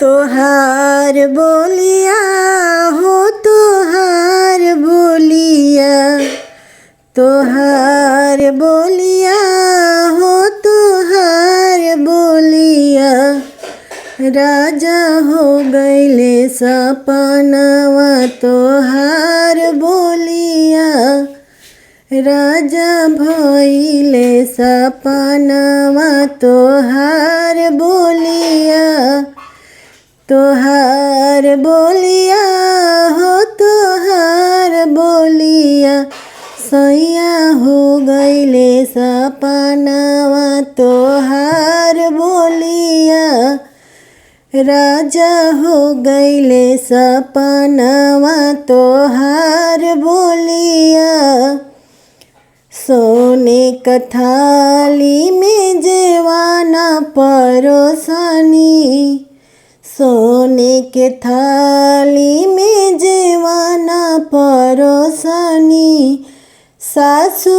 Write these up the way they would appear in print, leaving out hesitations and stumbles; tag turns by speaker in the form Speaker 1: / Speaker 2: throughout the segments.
Speaker 1: तोहार बोलिया हो तोहार बोलिया, तोहार बोलिया हो तोहार बोलिया। राजा हो गइले सपनवा तोहार बोलिया, राजा भइले सपनवा तोहार बोलिया। तोहार बोलिया हो तोहार बोलिया, सैया हो गइले सपनवा तोहार बोलिया। राजा हो गइले सपनवा तोहार बोलिया। सोने क थाली में जेवाना परोसनी, सोने के थाली में जेवाना परोसनी। सासू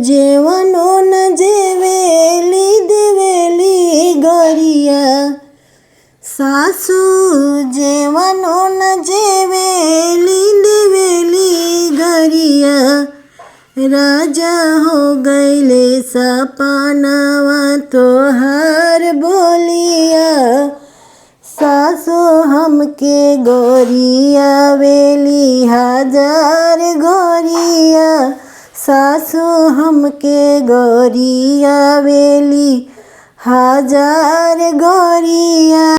Speaker 1: जेवनो न जेवेली देवेली गरिया, सासू जेवनो न जेवेली देवेली गरिया। राजा हो गइले सपनवा तोहार बोलिया, सासु हमके गोरिया वेली हजार गोरिया। सासु हमके गोरिया वेली हजार गोरिया।